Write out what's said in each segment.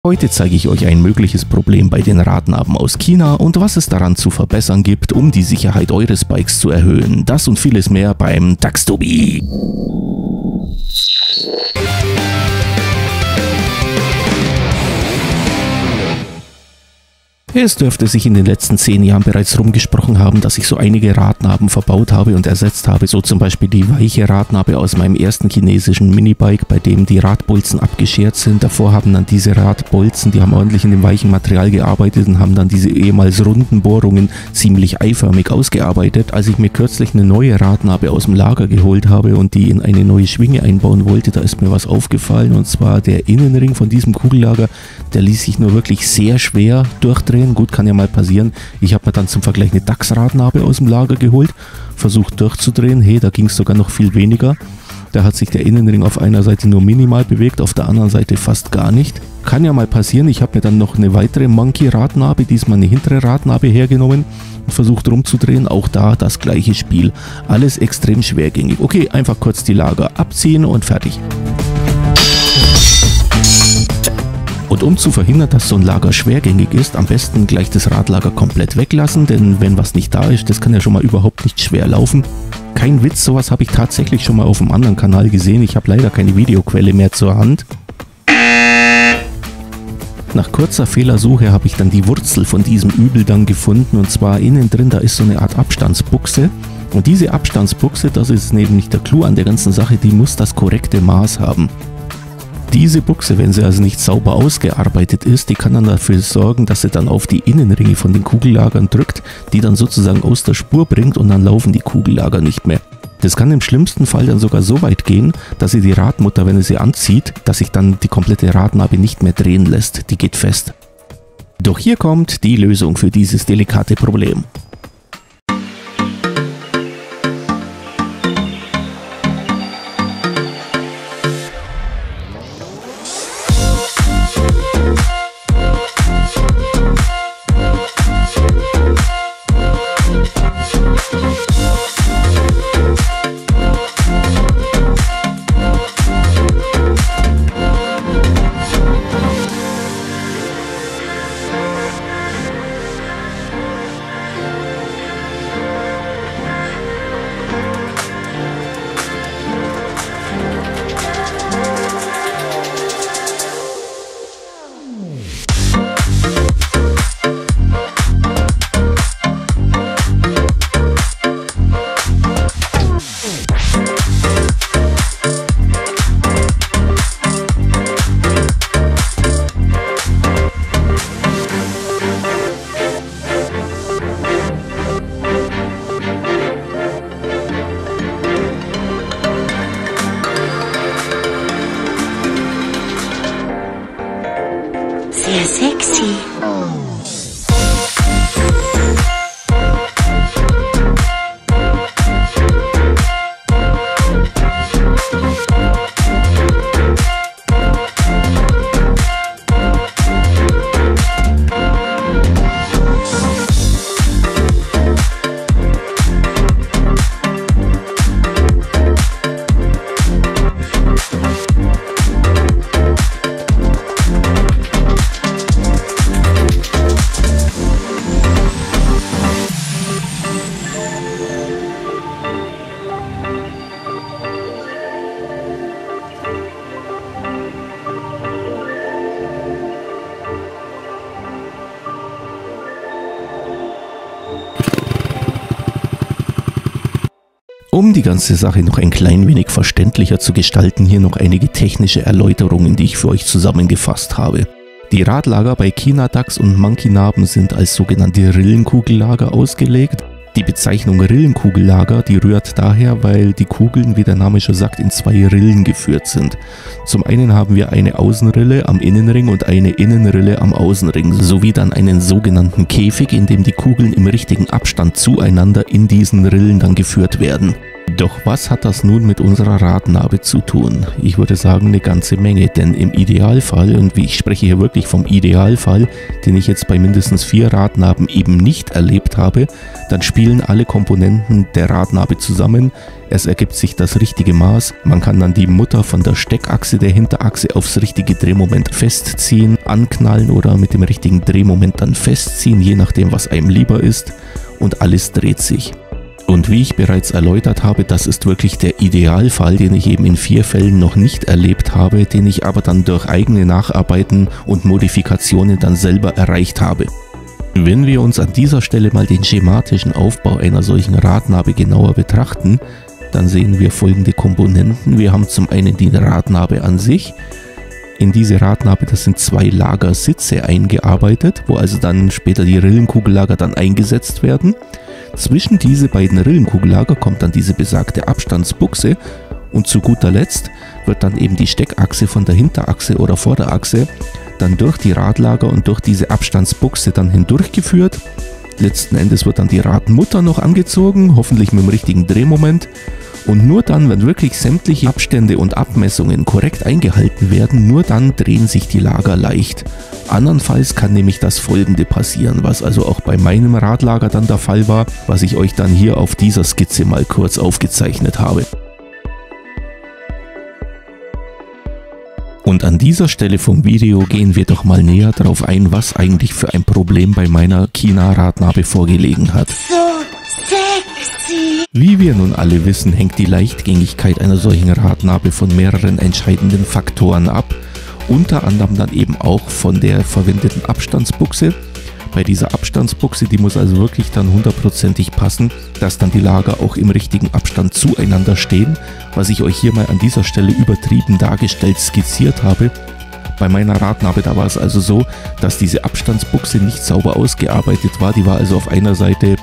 Heute zeige ich euch ein mögliches Problem bei den Radnaben aus China und was es daran zu verbessern gibt, um die Sicherheit eures Bikes zu erhöhen. Das und vieles mehr beim DachsTobi. Es dürfte sich in den letzten 10 Jahren bereits rumgesprochen haben, dass ich so einige Radnaben verbaut habe und ersetzt habe, so zum Beispiel die weiche Radnabe aus meinem ersten chinesischen Minibike, bei dem die Radbolzen abgeschert sind. Davor haben dann diese Radbolzen, die haben ordentlich in dem weichen Material gearbeitet und haben dann diese ehemals runden Bohrungen ziemlich eiförmig ausgearbeitet. Als ich mir kürzlich eine neue Radnabe aus dem Lager geholt habe und die in eine neue Schwinge einbauen wollte, da ist mir was aufgefallen, und zwar der Innenring von diesem Kugellager, der ließ sich nur wirklich sehr schwer durchdrehen. Gut, kann ja mal passieren. Ich habe mir dann zum Vergleich eine Dachs-Radnabe aus dem Lager geholt, versucht durchzudrehen. Hey, da ging es sogar noch viel weniger. Da hat sich der Innenring auf einer Seite nur minimal bewegt, auf der anderen Seite fast gar nicht. Kann ja mal passieren. Ich habe mir dann noch eine weitere Monkey-Radnabe, diesmal eine hintere Radnabe hergenommen und versucht rumzudrehen. Auch da das gleiche Spiel. Alles extrem schwergängig. Okay, einfach kurz die Lager abziehen und fertig. Und um zu verhindern, dass so ein Lager schwergängig ist, am besten gleich das Radlager komplett weglassen, denn wenn was nicht da ist, das kann ja schon mal überhaupt nicht schwer laufen. Kein Witz, sowas habe ich tatsächlich schon mal auf einem anderen Kanal gesehen. Ich habe leider keine Videoquelle mehr zur Hand. Nach kurzer Fehlersuche habe ich dann die Wurzel von diesem Übel dann gefunden, und zwar innen drin, da ist so eine Art Abstandsbuchse. Und diese Abstandsbuchse, das ist nämlich der Clou an der ganzen Sache, die muss das korrekte Maß haben. Diese Buchse, wenn sie also nicht sauber ausgearbeitet ist, die kann dann dafür sorgen, dass sie dann auf die Innenringe von den Kugellagern drückt, die dann sozusagen aus der Spur bringt, und dann laufen die Kugellager nicht mehr. Das kann im schlimmsten Fall dann sogar so weit gehen, dass sie die Radmutter, wenn er sie anzieht, dass sich dann die komplette Radnabe nicht mehr drehen lässt, die geht fest. Doch hier kommt die Lösung für dieses delikate Problem. Sehr sexy. Um die ganze Sache noch ein klein wenig verständlicher zu gestalten, hier noch einige technische Erläuterungen, die ich für euch zusammengefasst habe. Die Radlager bei China Dachs und Monkey-Naben sind als sogenannte Rillenkugellager ausgelegt. Die Bezeichnung Rillenkugellager, die rührt daher, weil die Kugeln, wie der Name schon sagt, in 2 Rillen geführt sind. Zum einen haben wir eine Außenrille am Innenring und eine Innenrille am Außenring, sowie dann einen sogenannten Käfig, in dem die Kugeln im richtigen Abstand zueinander in diesen Rillen dann geführt werden. Doch was hat das nun mit unserer Radnabe zu tun? Ich würde sagen, eine ganze Menge, denn im Idealfall, und ich spreche hier wirklich vom Idealfall, den ich jetzt bei mindestens 4 Radnaben eben nicht erlebt habe, dann spielen alle Komponenten der Radnabe zusammen, es ergibt sich das richtige Maß, man kann dann die Mutter von der Steckachse der Hinterachse aufs richtige Drehmoment festziehen, anknallen oder mit dem richtigen Drehmoment dann festziehen, je nachdem was einem lieber ist, und alles dreht sich. Und wie ich bereits erläutert habe, das ist wirklich der Idealfall, den ich eben in 4 Fällen noch nicht erlebt habe, den ich aber dann durch eigene Nacharbeiten und Modifikationen dann selber erreicht habe. Wenn wir uns an dieser Stelle mal den schematischen Aufbau einer solchen Radnabe genauer betrachten, dann sehen wir folgende Komponenten. Wir haben zum einen die Radnabe an sich. In diese Radnabe, das sind 2 Lagersitze eingearbeitet, wo also dann später die Rillenkugellager dann eingesetzt werden. Zwischen diese beiden Rillenkugellager kommt dann diese besagte Abstandsbuchse und zu guter Letzt wird dann eben die Steckachse von der Hinterachse oder Vorderachse dann durch die Radlager und durch diese Abstandsbuchse dann hindurchgeführt. Letzten Endes wird dann die Radmutter noch angezogen, hoffentlich mit dem richtigen Drehmoment. Und nur dann, wenn wirklich sämtliche Abstände und Abmessungen korrekt eingehalten werden, nur dann drehen sich die Lager leicht. Andernfalls kann nämlich das Folgende passieren, was also auch bei meinem Radlager dann der Fall war, was ich euch dann hier auf dieser Skizze mal kurz aufgezeichnet habe. Und an dieser Stelle vom Video gehen wir doch mal näher darauf ein, was eigentlich für ein Problem bei meiner Kina-Radnabe vorgelegen hat. So sexy. Wie wir nun alle wissen, hängt die Leichtgängigkeit einer solchen Radnabe von mehreren entscheidenden Faktoren ab, unter anderem dann eben auch von der verwendeten Abstandsbuchse. Bei dieser Abstandsbuchse, die muss also wirklich dann 100%ig passen, dass dann die Lager auch im richtigen Abstand zueinander stehen, was ich euch hier mal an dieser Stelle übertrieben dargestellt skizziert habe. Bei meiner Radnabe, da war es also so, dass diese Abstandsbuchse nicht sauber ausgearbeitet war, die war also auf einer Seite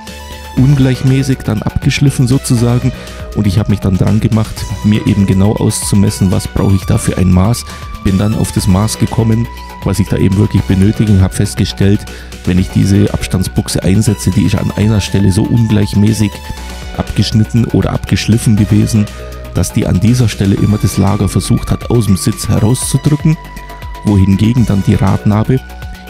ungleichmäßig dann abgeschliffen sozusagen, und ich habe mich dann dran gemacht, mir eben genau auszumessen, was brauche ich da für ein Maß, bin dann auf das Maß gekommen, was ich da eben wirklich benötige, und habe festgestellt, wenn ich diese Abstandsbuchse einsetze, die ist an einer Stelle so ungleichmäßig abgeschnitten oder abgeschliffen gewesen, dass die an dieser Stelle immer das Lager versucht hat, aus dem Sitz herauszudrücken, wohingegen dann die Radnabe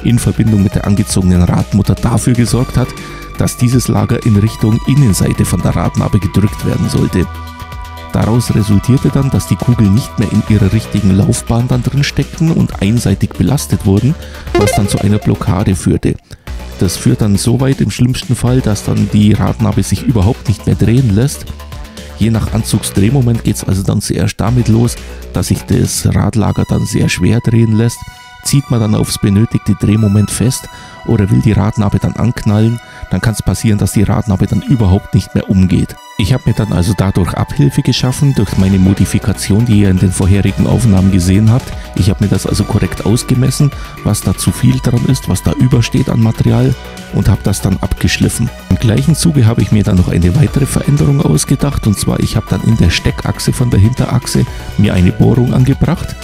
in Verbindung mit der angezogenen Radmutter dafür gesorgt hat, dass dieses Lager in Richtung Innenseite von der Radnabe gedrückt werden sollte. Daraus resultierte dann, dass die Kugeln nicht mehr in ihrer richtigen Laufbahn dann drin steckten und einseitig belastet wurden, was dann zu einer Blockade führte. Das führt dann so weit im schlimmsten Fall, dass dann die Radnabe sich überhaupt nicht mehr drehen lässt. Je nach Anzugsdrehmoment geht es also dann zuerst damit los, dass sich das Radlager dann sehr schwer drehen lässt. Zieht man dann aufs benötigte Drehmoment fest oder will die Radnabe dann anknallen, dann kann es passieren, dass die Radnabe dann überhaupt nicht mehr umgeht. Ich habe mir dann also dadurch Abhilfe geschaffen, durch meine Modifikation, die ihr in den vorherigen Aufnahmen gesehen habt. Ich habe mir das also korrekt ausgemessen, was da zu viel dran ist, was da übersteht an Material, und habe das dann abgeschliffen. Im gleichen Zuge habe ich mir dann noch eine weitere Veränderung ausgedacht, und zwar ich habe dann in der Steckachse von der Hinterachse mir eine Bohrung angebracht.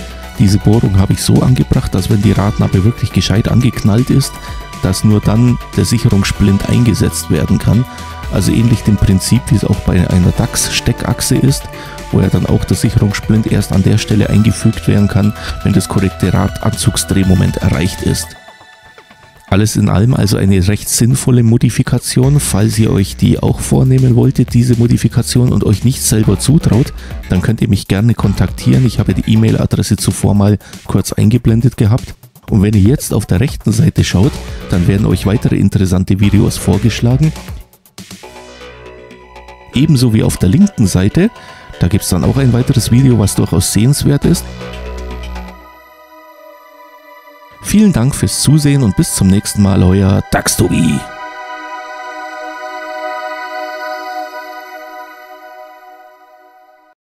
Diese Bohrung habe ich so angebracht, dass wenn die Radnabe wirklich gescheit angeknallt ist, dass nur dann der Sicherungssplint eingesetzt werden kann. Also ähnlich dem Prinzip, wie es auch bei einer DAX-Steckachse ist, wo ja dann auch der Sicherungssplint erst an der Stelle eingefügt werden kann, wenn das korrekte Radanzugsdrehmoment erreicht ist. Alles in allem also eine recht sinnvolle Modifikation. Falls ihr euch die auch vornehmen wolltet, diese Modifikation, und euch nicht selber zutraut, dann könnt ihr mich gerne kontaktieren. Ich habe die E-Mail-Adresse zuvor mal kurz eingeblendet gehabt. Und wenn ihr jetzt auf der rechten Seite schaut, dann werden euch weitere interessante Videos vorgeschlagen. Ebenso wie auf der linken Seite, da gibt es dann auch ein weiteres Video, was durchaus sehenswert ist. Vielen Dank fürs Zusehen und bis zum nächsten Mal, euer DAX Tobi.